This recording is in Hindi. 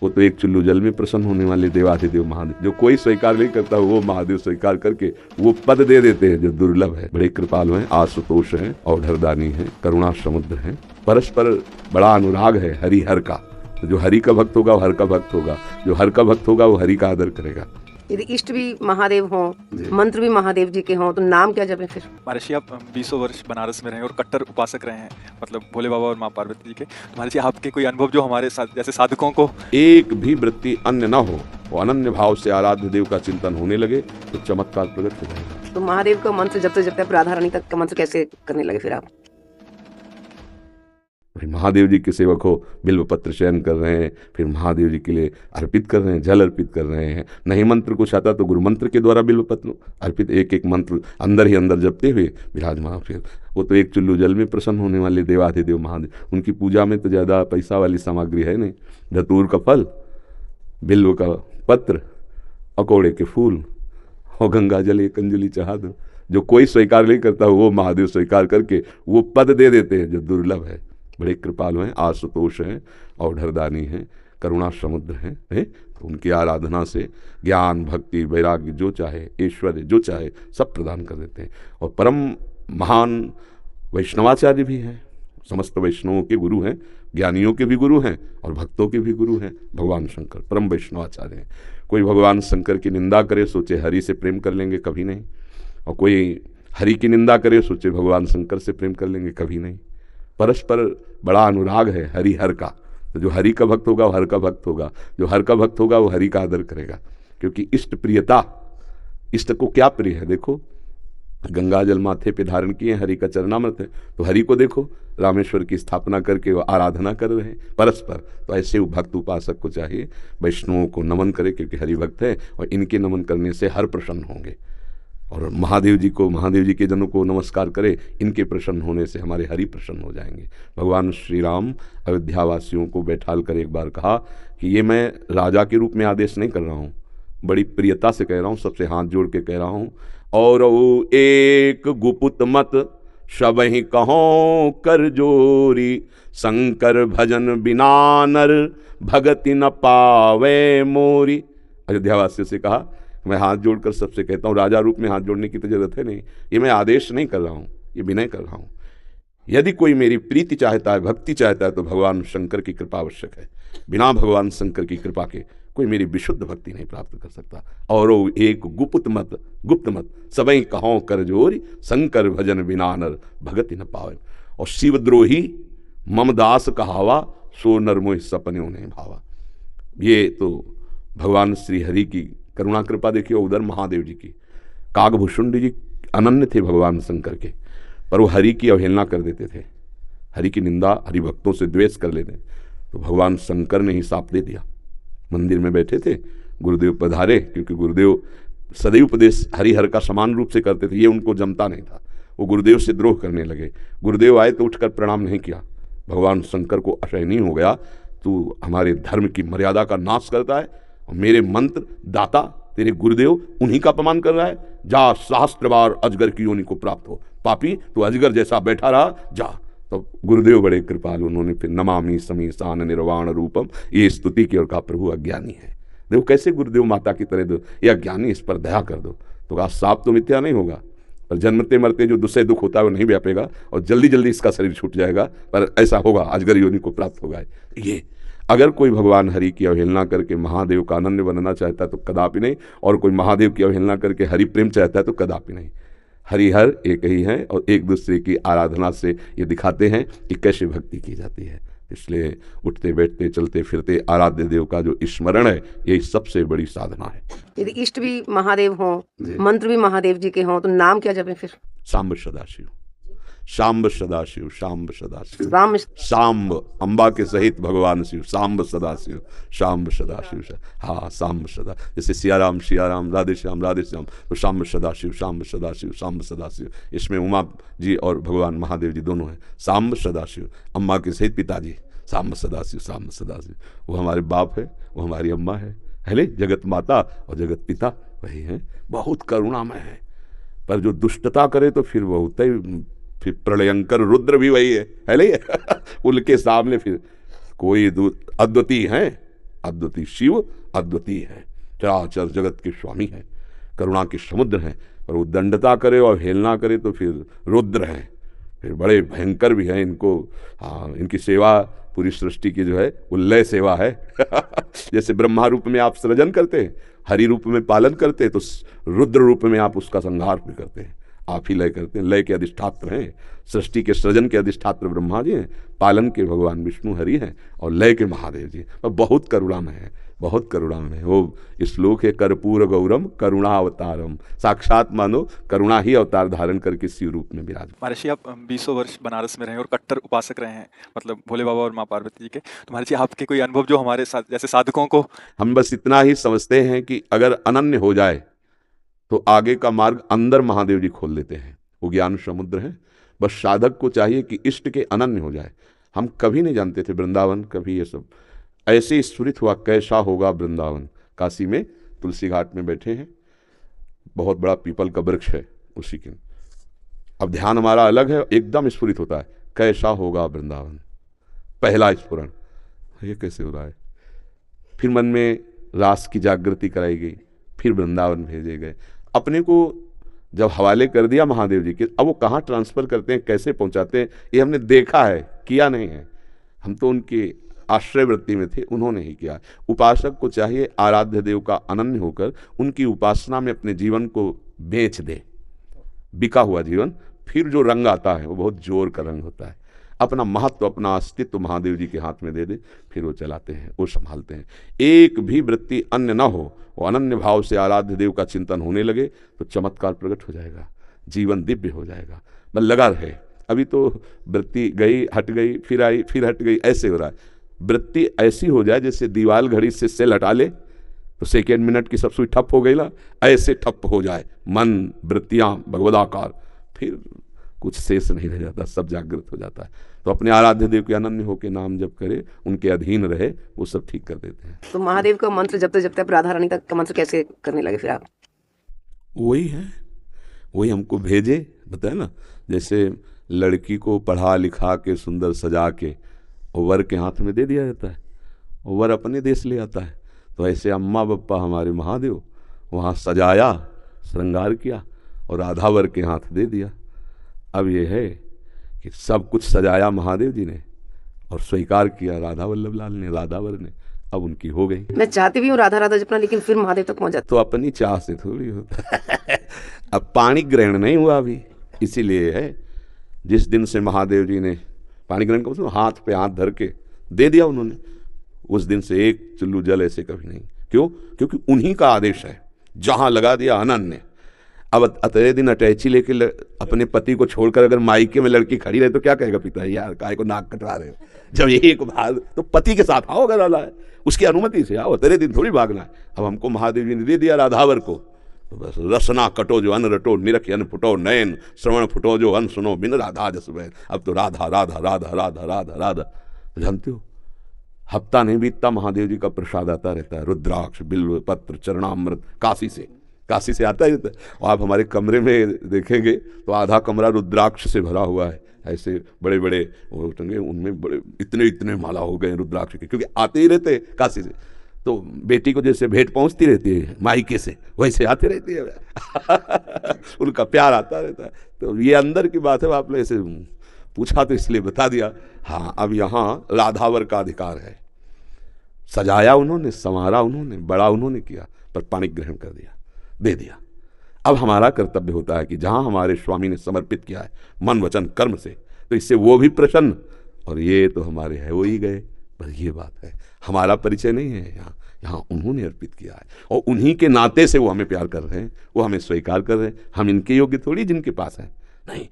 वो तो एक चुल्लू जल में प्रसन्न होने वाले देवाधिदेव महादेव, जो कोई स्वीकार नहीं करता वो महादेव स्वीकार करके वो पद दे देते हैं जो दुर्लभ है। बड़े कृपालु हैं, आशुतोष हैं, औढ़रदानी हैं, करुणा समुद्र हैं, परस्पर बड़ा अनुराग है हरि हर का। तो जो हरि का भक्त होगा वो हर का भक्त होगा, जो हर का भक्त होगा वो हरि का आदर करेगा। यदि इष्ट भी महादेव हों, मंत्र भी महादेव जी के हों, तो नाम क्या जपे फिर? महर्षि आप 20 वर्ष बनारस में रहे और कट्टर उपासक रहे हैं, मतलब भोले बाबा और माँ पार्वती जी के। तो महर्षि आपके कोई अनुभव जो हमारे साथ जैसे साधकों को एक भी वृत्ति अन्य न हो, वो अनन्य भाव से आराध्य देव का चिंतन होने लगे तो चमत्कार प्रकट हो जाएगा। तो महादेव का मंत्र जपते जपते राधा रानी तक का मंत्र कैसे करने लगे फिर आप? महादेव जी के सेवक हो, बिल्व पत्र चयन कर रहे हैं, फिर महादेव जी के लिए अर्पित कर रहे हैं, जल अर्पित कर रहे हैं। नहीं मंत्र कुछ आता तो गुरु मंत्र के द्वारा बिल्व पत्र अर्पित एक एक मंत्र अंदर ही अंदर जपते हुए विराजमान। फिर वो तो एक चुल्लू जल में प्रसन्न होने वाले देवाधिदेव महादेव, उनकी पूजा में तो ज़्यादा पैसा वाली सामग्री है नहीं। धतूर का फल, बिल्व का पत्र, अकोड़े के फूल और गंगा जल एक अंजलि चढ़ा दो। जो कोई स्वीकार नहीं करता वो महादेव स्वीकार करके वो पद दे देते हैं जो दुर्लभ है। बड़े कृपालु हैं, आशुतोष हैं, औढ़रदानी हैं, करुणा समुद्र हैं। तो उनकी आराधना से ज्ञान, भक्ति, वैराग्य जो चाहे, ऐश्वर्य जो चाहे सब प्रदान कर देते हैं। और परम महान वैष्णवाचार्य भी हैं, समस्त वैष्णवों के गुरु हैं, ज्ञानियों के भी गुरु हैं और भक्तों के भी गुरु हैं। भगवान शंकर परम वैष्णवाचार्य हैं। कोई भगवान शंकर की निंदा करे सोचे हरि से प्रेम कर लेंगे, कभी नहीं। और कोई हरि की निंदा करे सोचे भगवान शंकर से प्रेम कर लेंगे, कभी नहीं। परस्पर बड़ा अनुराग है हरि हर का। तो जो हरि का भक्त होगा वो हर का भक्त होगा, जो हर का भक्त होगा वो हरि का आदर करेगा। क्योंकि इष्ट प्रियता, इष्ट को क्या प्रिय है? देखो गंगा जल माथे पे धारण किए, हरि का चरणामृत है, तो हरि को देखो रामेश्वर की स्थापना करके वो आराधना कर रहे हैं परस्पर। तो ऐसे भक्त उपासक को चाहिए वैष्णवों को नमन करे, क्योंकि हरि भक्त है और इनके नमन करने से हर प्रसन्न होंगे। और महादेव जी को, महादेव जी के जनों को नमस्कार करे, इनके प्रसन्न होने से हमारे हरि प्रसन्न हो जाएंगे। भगवान श्री राम अयोध्यावासियों को बैठाल कर एक बार कहा कि ये मैं राजा के रूप में आदेश नहीं कर रहा हूँ, बड़ी प्रियता से कह रहा हूँ, सबसे हाथ जोड़ के कह रहा हूँ। और एक गुपुत मत सबहि कहो कर जोरी, शंकर भजन बिना नर भगति न पावे मोरी। अयोध्यावासियों से कहा, मैं हाथ जोड़कर सबसे कहता हूँ, राजा रूप में हाथ जोड़ने की तो जरूरत है नहीं, ये मैं आदेश नहीं कर रहा हूँ, ये विनय कर रहा हूँ। यदि कोई मेरी प्रीति चाहता है, भक्ति चाहता है, तो भगवान शंकर की कृपा आवश्यक है। बिना भगवान शंकर की कृपा के कोई मेरी विशुद्ध भक्ति नहीं प्राप्त कर सकता। और एक गुप्त मत सबई कहो कर जोरी, शंकर भजन बिना नर भगति न पावे। और शिवद्रोही ममदास कहावा, सो नर मोह सपने नहीं भावा। ये तो भगवान श्री हरि की करुणा कृपा देखिए। उधर महादेव जी की, कागभूषुंड जी अनन्य थे भगवान शंकर के, पर वो हरि की अवहेलना कर देते थे, हरि की निंदा, हरि भक्तों से द्वेष कर लेते। तो भगवान शंकर ने ही साप दे दिया। मंदिर में बैठे थे, गुरुदेव पधारे, क्योंकि गुरुदेव सदैव उपदेश हरिहर का समान रूप से करते थे, ये उनको जमता नहीं था। वो गुरुदेव से द्रोह करने लगे। गुरुदेव आए तो उठकर प्रणाम नहीं किया। भगवान शंकर को असहनीय हो गया, तू हमारे धर्म की मर्यादा का नाश करता है और मेरे मंत्र दाता तेरे गुरुदेव उन्हीं का अपमान कर रहा है। जा, सहस्त्र बार अजगर की योनि को प्राप्त हो, पापी तू अजगर जैसा बैठा रहा, जा। तो गुरुदेव बड़े कृपालु, उन्होंने फिर नमामि समीसान निर्वाण रूपम ये स्तुति की और कहा प्रभु अज्ञानी है। देखो कैसे गुरुदेव माता की तरह दो, ये अज्ञानी, इस पर दया कर दो। तो कहा साप तो मिथ्या नहीं होगा, पर जन्मते मरते जो दूसरे दुख होता है वो नहीं व्यापेगा और जल्दी जल्दी इसका शरीर छूट जाएगा, पर ऐसा होगा, अजगर योनि को प्राप्त होगा। ये अगर कोई भगवान हरि की अवहेलना करके महादेव का अनन्य बनना चाहता है तो कदापि नहीं, और कोई महादेव की अवहेलना करके हरि प्रेम चाहता है तो कदापि नहीं। हरिहर एक ही हैं और एक दूसरे की आराधना से ये दिखाते हैं कि कैसे भक्ति की जाती है। इसलिए उठते बैठते चलते फिरते आराध्य देव का जो स्मरण है, यही सबसे बड़ी साधना है। यदि इष्ट भी महादेव हों, मंत्र भी महादेव जी के हों, तो नाम क्या जपे फिर? सांब सदाशिव, शाम्ब सदाशिव, शाम्ब सदाशिव, राम सांब अंबा के सहित भगवान शिव, सांब सदाशिव, शाम्ब सदाशिव। हाँ, सांब सदा, जैसे सियाराम सियाराम, राधे श्याम राधे श्याम, तो सांब सदाशिव, सांब सदाशिव, सांब सदाशिव। इसमें उमा जी और भगवान महादेव जी दोनों हैं। सांब सदाशिव, अम्मा के सहित पिताजी, सांब सदाशिव, सांब सदाशिव। वो हमारे बाप है, वो हमारी अम्मा है ले, जगत माता और जगत पिता वही हैं। बहुत करुणामय है, पर जो दुष्टता करे तो फिर बहुत ही, फिर प्रलयंकर रुद्र भी वही है ले उनके सामने फिर कोई अद्वितीय हैं, अद्वितीय शिव अद्वितीय है, चराचर जगत के स्वामी हैं, करुणा के समुद्र हैं। और वो दंडता करे और हेलना करे तो फिर रुद्र हैं, फिर बड़े भयंकर भी हैं। इनको इनकी सेवा पूरी सृष्टि की जो है वो लय सेवा है। जैसे ब्रह्मा रूप में आप सृजन करते हैं, हरि रूप में पालन करते हैं, तो रुद्र रूप में आप उसका संहार भी करते हैं, आप ही लय करते हैं। लय के अधिष्ठात्र हैं, सृष्टि के सृजन के अधिष्ठात्र ब्रह्मा जी हैं, पालन के भगवान विष्णु हरि हैं, और लय के महादेव जी। और बहुत करुणामय है, बहुत करुणामय है। वो श्लोक है, कर्पूर गौरम करुणा अवतारम, साक्षात मानो करुणा ही अवतार धारण करके शिव रूप में विराज। महर्षि आप 20 वर्ष बनारस में रहे और कट्टर उपासक रहे हैं, मतलब भोले बाबा और माँ पार्वती जी के। तो महर्षि आपके कोई अनुभव जो हमारे साथ जैसे साधकों को, हम बस इतना ही समझते हैं कि अगर अनन्य हो जाए तो आगे का मार्ग अंदर महादेव जी खोल देते हैं। वो ज्ञान समुद्र है, बस साधक को चाहिए कि इष्ट के अनन्य हो जाए। हम कभी नहीं जानते थे वृंदावन, कभी ये सब ऐसे स्फुरित हुआ कैसा होगा वृंदावन। काशी में तुलसी घाट में बैठे हैं, बहुत बड़ा पीपल का वृक्ष है उसी के, अब ध्यान हमारा अलग है, एकदम स्फुरित होता है कैसा होगा वृंदावन, पहला स्फुरण, ये कैसे हो रहा है। फिर मन में रास की जागृति कराई गई, फिर वृंदावन भेजे गए। अपने को जब हवाले कर दिया महादेव जी के, अब वो कहाँ ट्रांसफ़र करते हैं, कैसे पहुँचाते हैं, ये हमने देखा है, किया नहीं है। हम तो उनके आश्रय वृत्ति में थे, उन्होंने ही किया। उपासक को चाहिए आराध्य देव का अनन्य होकर उनकी उपासना में अपने जीवन को बेच दे, बिका हुआ जीवन। फिर जो रंग आता है वो बहुत जोर का रंग होता है। अपना महत्व, अपना अस्तित्व महादेव जी के हाथ में दे दे, फिर वो चलाते हैं, वो संभालते हैं। एक भी वृत्ति अन्य न हो, वो अनन्य भाव से आराध्य देव का चिंतन होने लगे तो चमत्कार प्रकट हो जाएगा, जीवन दिव्य हो जाएगा। बस लगा रहे। अभी तो वृत्ति गई, हट गई, फिर आई, फिर हट गई, ऐसे हो रहा है। वृत्ति ऐसी हो जाए जैसे दीवाल घड़ी से सेल हटा ले तो सेकेंड मिनट की सब सुई ठप हो गई ना, ऐसे ठप हो जाए मन, वृत्तियाँ भगवदाकार, फिर कुछ शेष नहीं रह जाता, सब जागृत हो जाता है। तो अपने आराध्य देव के अनन्य होकर नाम जप करे, उनके अधीन रहे, वो सब ठीक कर देते हैं। तो महादेव का मंत्र जपते आप राधा रानी तक का मंत्र कैसे करने लगे फिर आप? वही है, वही हमको भेजे, बताया ना, जैसे लड़की को पढ़ा लिखा के सुंदर सजा के वर के हाथ में दे दिया जाता है, वर अपने देश ले आता है। तो ऐसे अम्मा बप्पा हमारे महादेव वहाँ सजाया, श्रृंगार किया और राधा वर के हाथ दे दिया। अब ये है कि सब कुछ सजाया महादेव जी ने और स्वीकार किया राधा वल्लभ लाल ने, राधा वर ने, अब उनकी हो गई। मैं चाहती भी हूँ राधा राधा जपना, लेकिन फिर महादेव तक पहुँच जाता। तो अपनी चाह से थोड़ी होता है। अब पाणी ग्रहण नहीं हुआ अभी, इसीलिए है। जिस दिन से महादेव जी ने पाणी ग्रहण का हाथ पे हाथ धर के दे दिया उन्होंने, उस दिन से एक चुल्लू जल ऐसे कभी नहीं। क्यों? क्योंकि उन्हीं का आदेश है, जहाँ लगा दिया अनन्य। अब अतरे दिन अटैची लेके अपने पति को छोड़कर अगर मायके में लड़की खड़ी रहे तो क्या कहेगा पिता, यार काहे को नाक कटवा रहे हो। जब एक बार तो पति के साथ आओ, अगर डाला है उसकी अनुमति से आओ, अतरे दिन थोड़ी भागना है। अब हमको महादेव जी ने दे दिया राधावर को, तो बस रसना कटो जो अन रटो, निरख अन फुटो नयन, श्रवण फुटो जो अन सुनो, बिन राधा जस बैन। अब तो राधा राधा राधा राधा राधा राधा, जानते हो हफ्ता नहीं बीतता महादेव जी का प्रसाद आता रहता है, रुद्राक्ष, बिल्व पत्र, चरणामृत, काशी से आता ही रहता है। और आप हमारे कमरे में देखेंगे तो आधा कमरा रुद्राक्ष से भरा हुआ है, ऐसे बड़े बड़े वो टंगे, उनमें बड़े इतने इतने माला हो गए रुद्राक्ष के, क्योंकि आते ही रहते काशी से। तो बेटी को जैसे भेंट पहुंचती रहती है मायके से, वैसे आते रहती है। उनका प्यार आता रहता है। तो ये अंदर की बात है, आपने ऐसे पूछा तो इसलिए बता दिया। हाँ, अब यहाँ राधावर का अधिकार है। सजाया उन्होंने, संवारा उन्होंने, बड़ा उन्होंने किया, पर पाणी ग्रहण कर दिया, दे दिया। अब हमारा कर्तव्य होता है कि जहाँ हमारे स्वामी ने समर्पित किया है मन वचन कर्म से, तो इससे वो भी प्रसन्न, और ये तो हमारे है वो ही गए। बस ये बात है, हमारा परिचय नहीं है यहाँ, यहाँ उन्होंने अर्पित किया है और उन्हीं के नाते से वो हमें प्यार कर रहे हैं, वो हमें स्वीकार कर रहे हैं। हम इनके योग्य थोड़ी जिनके पास है, नहीं,